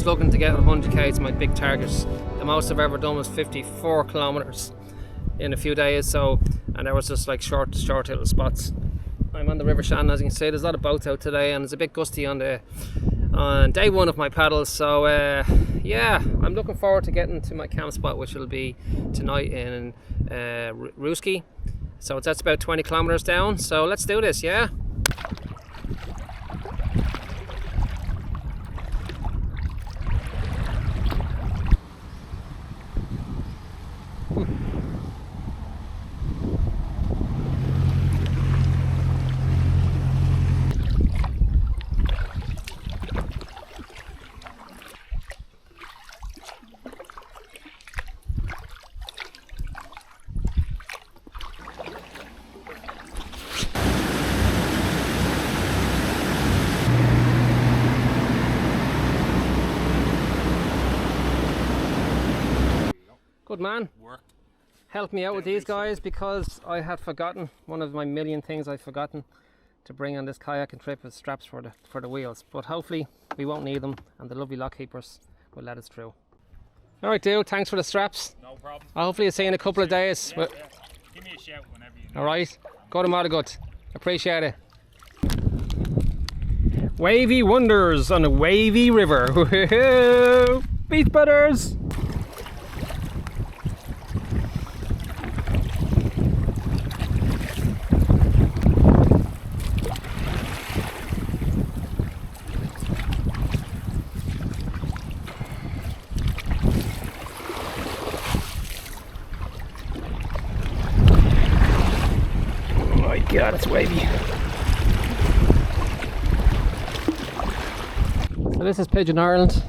looking to get 100k to my big target. The most I've ever done was 54 kilometers in a few days, so, and there was just like short little spots. I'm on the River Shannon, as you can see. There's a lot of boats out today, and it's a bit gusty on day one of my paddles. So yeah, I'm looking forward to getting to my camp spot, which will be tonight in Ruski. So that's about 20 kilometers down. So let's do this, yeah. Good man. Work. Help me out with these guys, because I had forgotten one of my million things I've forgotten to bring on this kayaking trip is straps for the wheels. But hopefully we won't need them, and the lovely lock keepers will let us through. All right, dude. Thanks for the straps. No problem. I'll hopefully see you in a couple of days. Yeah, yeah. Give me a shout whenever you need. All right. Go to Madagut. Appreciate it. Wavy wonders on a wavy river. Beach butters. God, it's wavy. So this is Pigeon Island.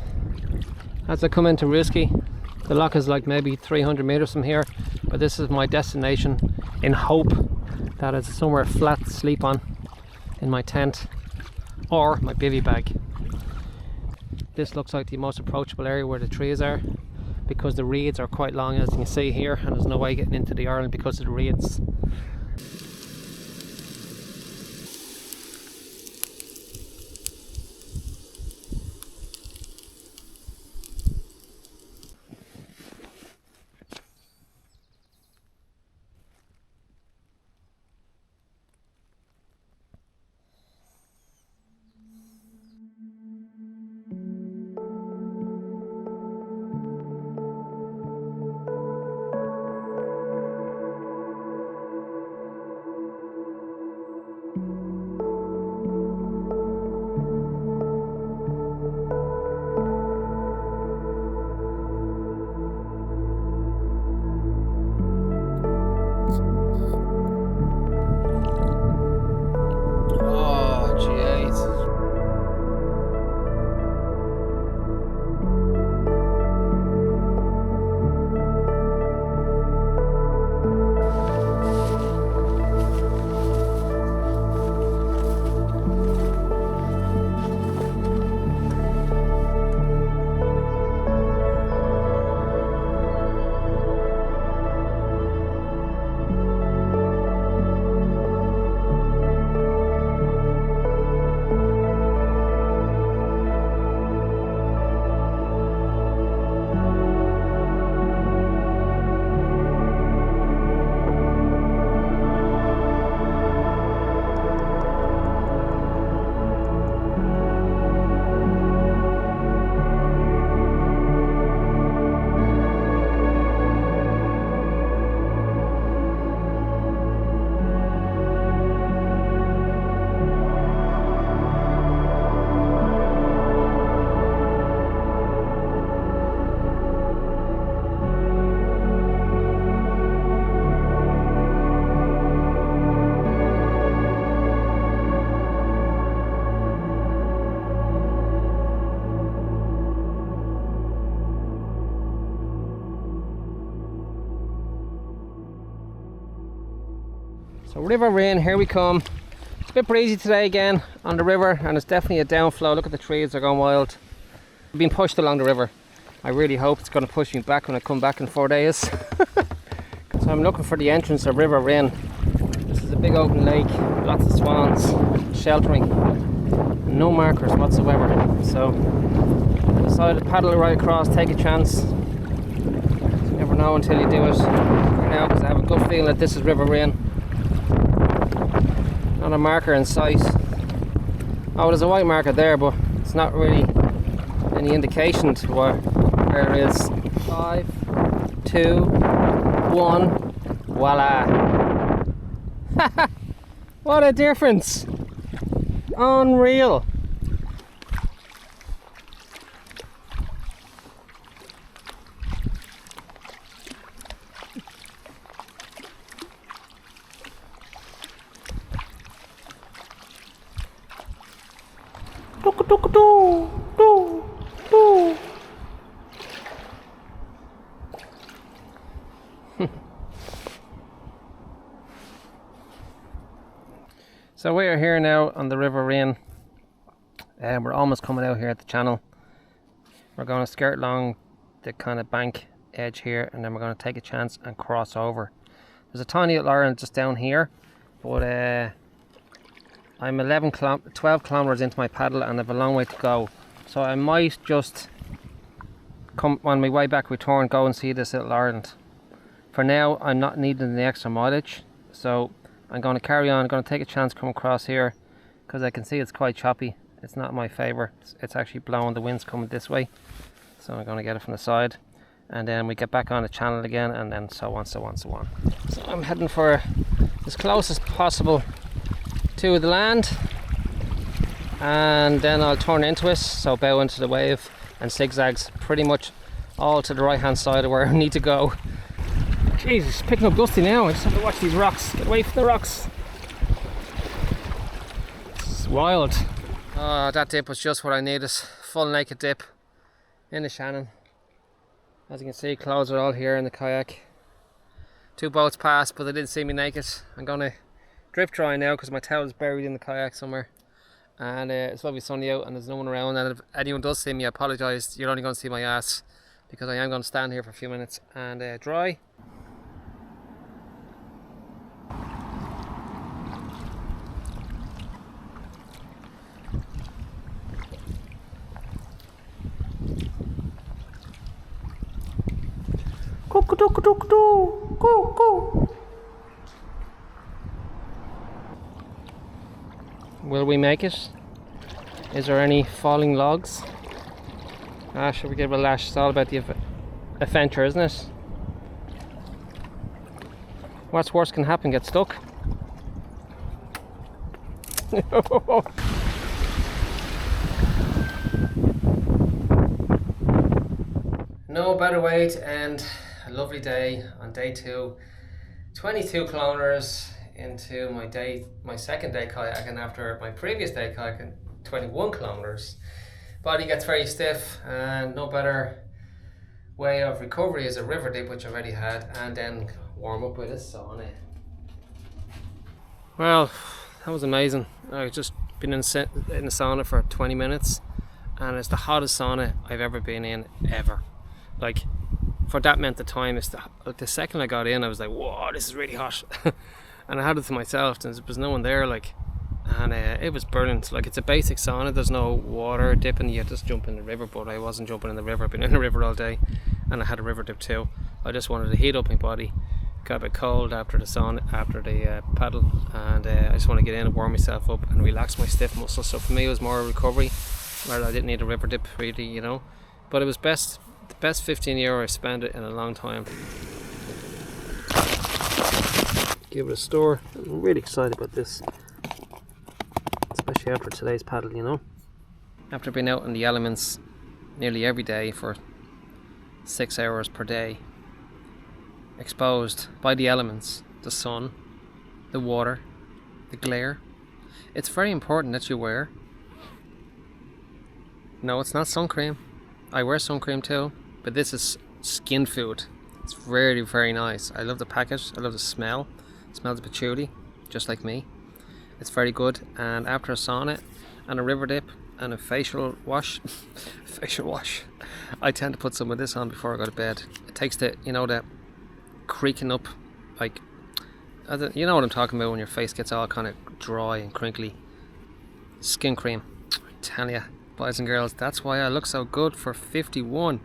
As I come into Ruski, the lock is like maybe 300 meters from here, but this is my destination in hope that it's somewhere flat to sleep on in my tent or my bivy bag. This looks like the most approachable area where the trees are, because the reeds are quite long, as you can see here, and there's no way getting into the island because of the reeds. So River Rain, here we come. It's a bit breezy today again on the river, and it's definitely a downflow. Look at the trees, they're going wild. I've been pushed along the river. I really hope it's going to push me back when I come back in 4 days. So I'm looking for the entrance of River Rain. This is a big open lake, lots of swans, sheltering, no markers whatsoever. So Decided to paddle it right across, take a chance. You never know until you do it. Right now, because I have a good feeling that this is River Rhin. Not a marker in sight. Oh, there's a white marker there, but it's not really any indication to where it is. 5, 2, 1, voila! What a difference! Unreal! So we are here now on the River Rhin, and we're almost coming out here at the channel. We're going to skirt along the kind of bank edge here, and then we're going to take a chance and cross over. There's a tiny little island just down here, but I'm 12 kilometers into my paddle and I have a long way to go. So I might just come on my way back return, go and see this little island. For now, I'm not needing the extra mileage, so I'm going to carry on. I'm going to take a chance, come across here, because I can see it's quite choppy. It's not in my favour. It's actually blowing, the wind's coming this way. So I'm going to get it from the side. And then we get back on the channel again, and then so on, so on, so on. So I'm heading for as close as possible to the land. And then I'll turn into it, so bow into the wave and zigzags pretty much all to the right hand side of where I need to go. Jesus, picking up gusty now. I just have to watch these rocks. Get away from the rocks. It's wild. Oh, that dip was just what I needed. Full naked dip in the Shannon. As you can see, clothes are all here in the kayak. 2 boats passed, but they didn't see me naked. I'm gonna drip dry now because my towel is buried in the kayak somewhere. And it's lovely sunny out and there's no one around. And if anyone does see me, I apologise. You're only going to see my ass because I am going to stand here for a few minutes and dry. Will we make it? Is there any falling logs? Should we give it a lash? It's all about the adventure, isn't it? What's worse can happen? Get stuck. No better way to end a lovely day on day 2. 22 kilometers into my second day kayaking after my previous day kayaking 21 kilometers. Body gets very stiff, and no better way of recovery is a river dip, which I already had, and then warm up with a sauna. Well, that was amazing. I've just been in the sauna for 20 minutes and it's the hottest sauna I've ever been in ever. Like, for that amount of time, it's the second I got in, I was like, whoa, this is really hot. And I had it to myself, and there was no one there, like, and it was brilliant. Like, it's a basic sauna, there's no water dipping, you just jump in the river, but I wasn't jumping in the river. I've been in the river all day, and I had a river dip too. I just wanted to heat up my body. Got a bit cold after the sauna, after the paddle, and I just want to get in and warm myself up and relax my stiff muscles. So for me, it was more a recovery, where I didn't need a river dip really, you know. But it was the best 15 euro I've spent it in a long time. Give it a store. I'm really excited about this, especially after today's paddle, you know. After being out in the elements nearly every day for 6 hours per day, exposed by the elements, the sun, the water, the glare, it's very important that you wear, no, it's not sun cream. I wear sun cream too, but this is skin food. It's very, very nice. I love the package. I love the smell. It smells of patchouli, just like me. It's very good. And after a sauna and a river dip and a facial wash, I tend to put some of this on before I go to bed. It takes the, you know, the creaking up, like, you know what I'm talking about when your face gets all kind of dry and crinkly. Skin cream, I tell you, boys and girls. That's why I look so good for 51.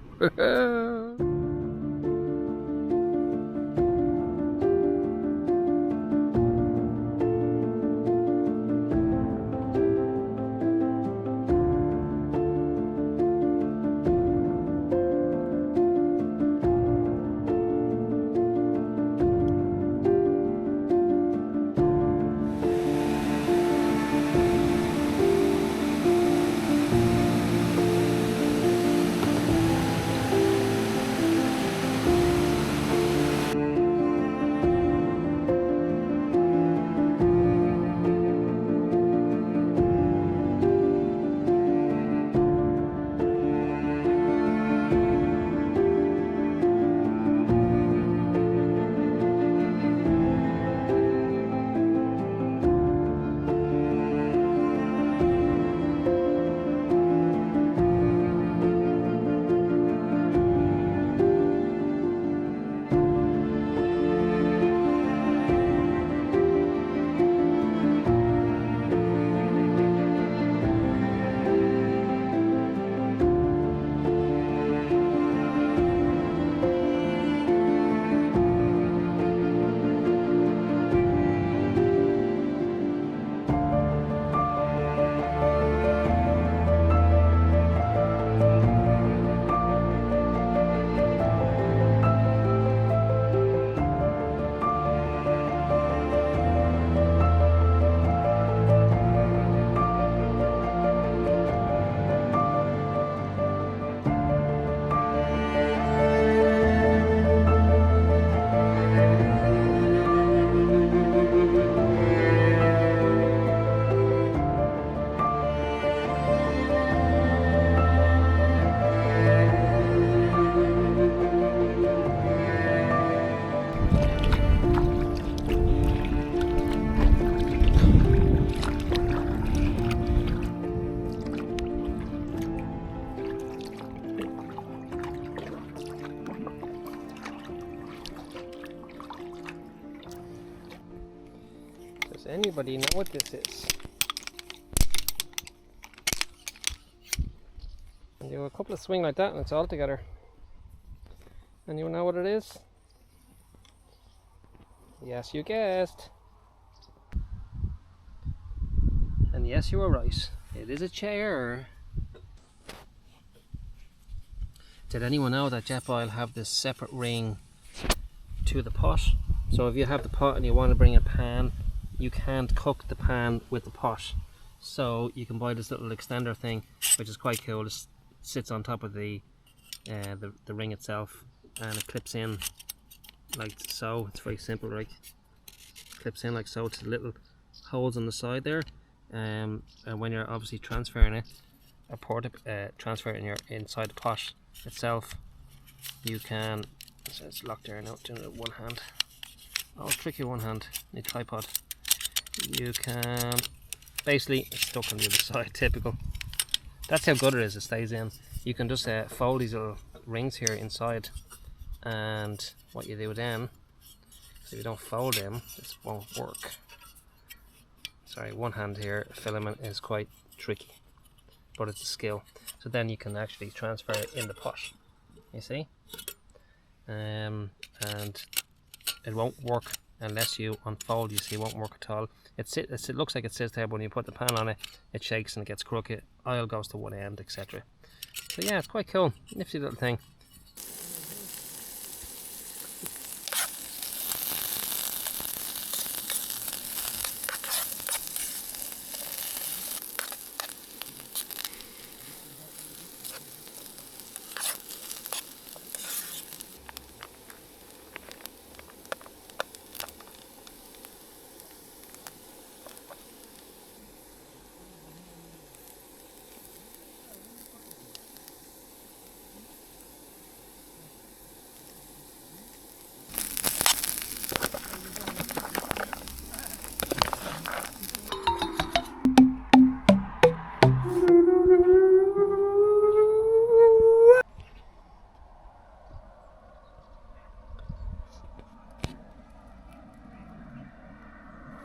Does anybody know what this is? And you have a couple of swing like that and it's all together. And you know what it is? Yes, you guessed. And yes, you were right. It is a chair. Did anyone know that jet oil have this separate ring to the pot? So if you have the pot and you want to bring a pan, you can't cook the pan with the pot. So you can buy this little extender thing, which is quite cool. It sits on top of the ring itself, and it clips in like so. It's very simple, right? Clips in like so to the little holes on the side there. And when you're obviously transferring it, transferring your inside the pot itself, you can. So it's locked there now. Doing it with one hand. Oh, tricky one hand. Need tripod. You can basically, it's stuck on the other side. Typical. That's how good it is. It stays in. You can just fold these little rings here inside, and what you do then, so if you don't fold them, this won't work. Sorry, one hand here filament is quite tricky, but it's a skill. So then you can actually transfer it in the pot. You see, and it won't work unless you unfold. You see, it won't work at all. It looks like it sits there, but when you put the pan on it, it shakes and it gets crooked. Oil goes to one end, etc. So yeah, it's quite cool, nifty little thing.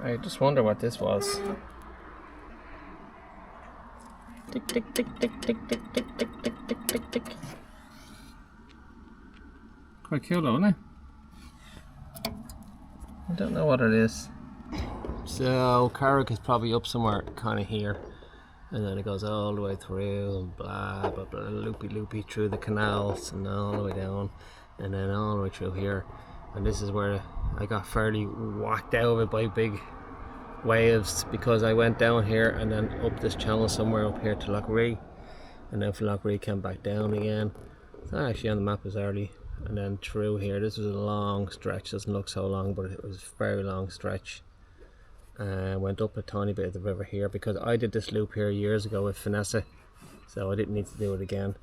I just wonder what this was. Tick, tick, tick, tick, tick, tick, tick, tick, tick, tick, tick, tick. Quite cool though, isn't it? I don't know what it is. So Carrick is probably up somewhere kind of here, and then it goes all the way through and blah blah blah, loopy through the canals and all the way down, and then all the way through here. And this is where I got fairly whacked out of it by big waves, because I went down here and then up this channel somewhere up here to Loughree, and then from Loughree came back down again. It's not actually on the map bizarrely, and then through here. This was a long stretch, doesn't look so long, but it was a very long stretch. Went up a tiny bit of the river here, because I did this loop here years ago with Vanessa, so I didn't need to do it again.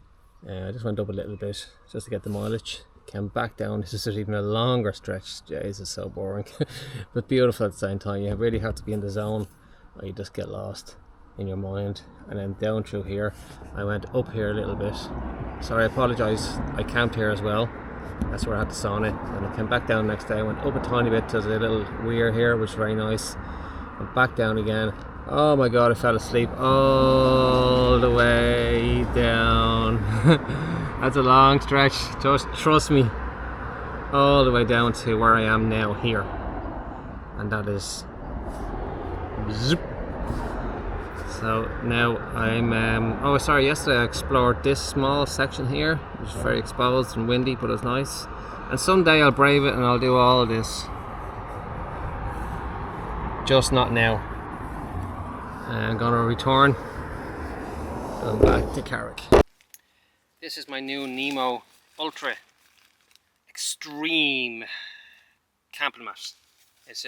I just went up a little bit just to get the mileage, came back down. This is even a longer stretch. Jeez, it's so boring but beautiful at the same time. You really have to be in the zone or you just get lost in your mind. And then down through here, I went up here a little bit. Sorry, I apologise, I camped here as well. That's where I had the sauna. And I came back down the next day. I went up a tiny bit to the little weir here, which is very nice, and back down again. Oh my god, I fell asleep all the way down. That's a long stretch, just trust me. All the way down to where I am now here, and that is zip. So now I'm oh sorry, yesterday I explored this small section here, which is very exposed and windy, but it's nice. And someday I'll brave it and I'll do all of this, just not now. I'm gonna return going back to Carrick. This is my new Nemo Ultra Extreme camping mat. It's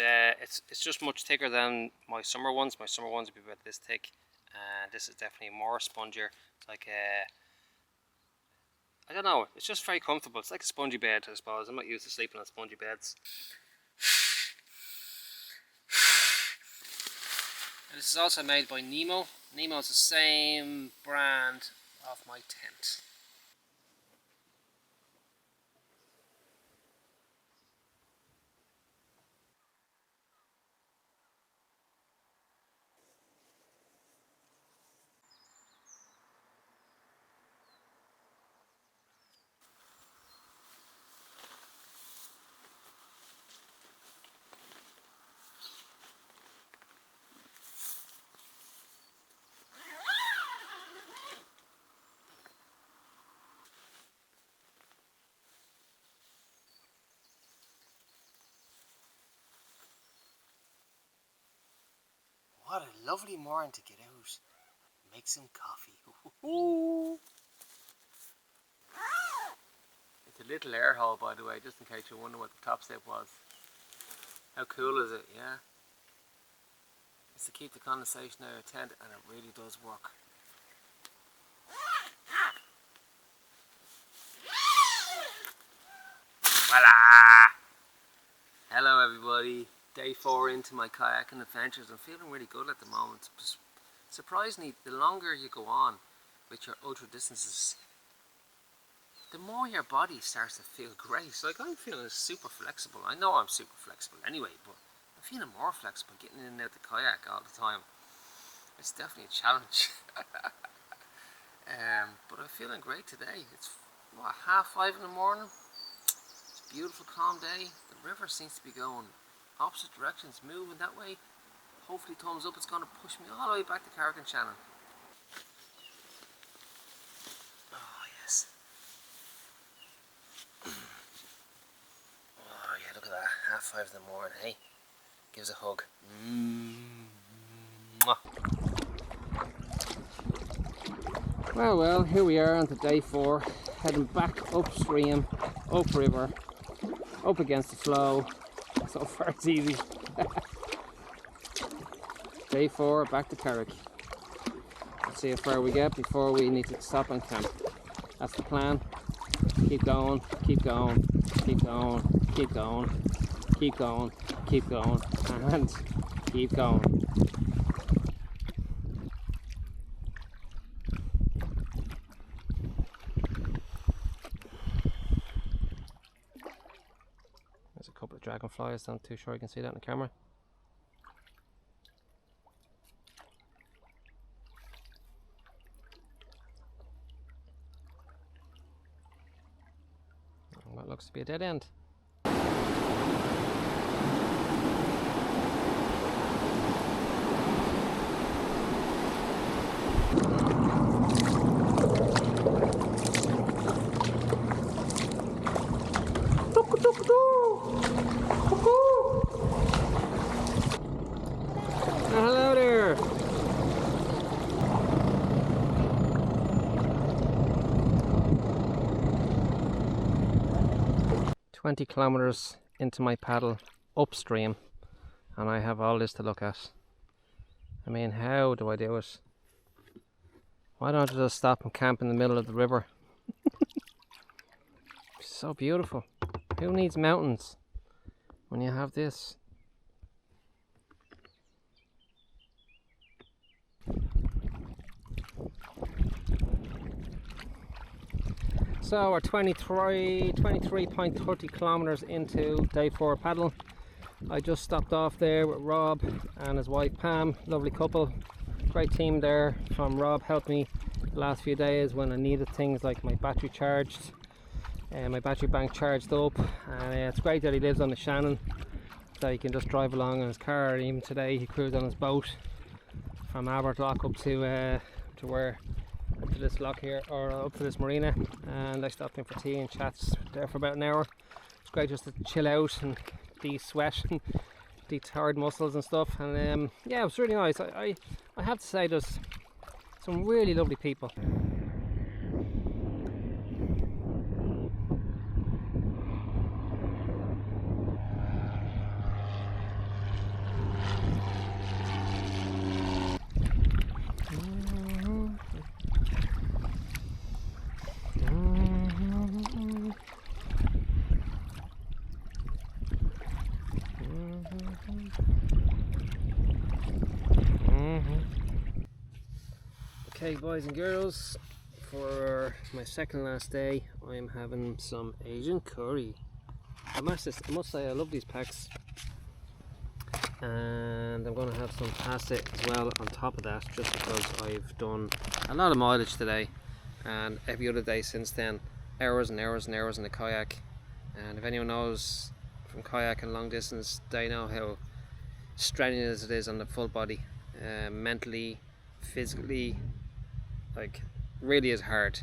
just much thicker than my summer ones. My summer ones would be about this thick, and this is definitely more spongier. It's like I don't know, it's just very comfortable. It's like a spongy bed, I suppose. I'm not used to sleeping on spongy beds. And this is also made by Nemo. Nemo is the same brand of my tent. What a lovely morning to get out, make some coffee. It's a little air hole, by the way, just in case you're wondering what the top step was. How cool is it, yeah? It's to keep the condensation out of the tent, and it really does work. Voila! Hello everybody. Day 4 into my kayaking adventures. I'm feeling really good at the moment. Surprisingly, the longer you go on with your ultra distances, the more your body starts to feel great. Like, I'm feeling super flexible. I know I'm super flexible anyway, but I'm feeling more flexible getting in and out the kayak all the time. It's definitely a challenge. But I'm feeling great today. It's what, 5:30 in the morning. It's a beautiful calm day. The river seems to be going opposite directions, moving that way. Hopefully thumbs up, it's going to push me all the way back to Carrick and Shannon. Oh yes. Oh yeah, look at that, 5:30 in the morning, hey? Gives a hug. Well, here we are on to day 4, heading back upstream, upriver, up against the flow. So far it's easy. Day 4, back to Carrick. Let's see how far we get before we need to stop and camp. That's the plan. Keep going, keep going, keep going, keep going, keep going, keep going, and keep going. There's a couple of dragonflies, I'm too sure you can see that on the camera. looks to be a dead end. Hello there. "20 kilometers into my paddle upstream, and I have all this to look at. I mean, how do I do it? Why don't I just stop and camp in the middle of the river?" It's so beautiful. Who needs mountains when you have this? So we're 23.30 kilometers into day 4 paddle. I just stopped off there with Rob and his wife Pam, lovely couple, great team there. From Rob helped me the last few days when I needed things like my battery charged, my battery bank charged up, and it's great that he lives on the Shannon, so he can just drive along in his car. Even today he cruised on his boat from Albert Lock up to this lock here, or up to this marina, and I stopped in for tea and chats there for about an hour. It's great just to chill out and de-sweat and de-tired muscles and stuff, and yeah, it was really nice. I have to say there's some really lovely people. Okay, boys and girls, for my second last day I'm having some Asian curry. I must say I love these packs, and I'm going to have some pasta as well on top of that, just because I've done a lot of mileage today, and every other day since then, hours and hours and hours in the kayak. And if anyone knows from kayak and long distance, they know how strenuous it is on the full body, mentally, physically. Like, really is hard.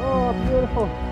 Oh, beautiful.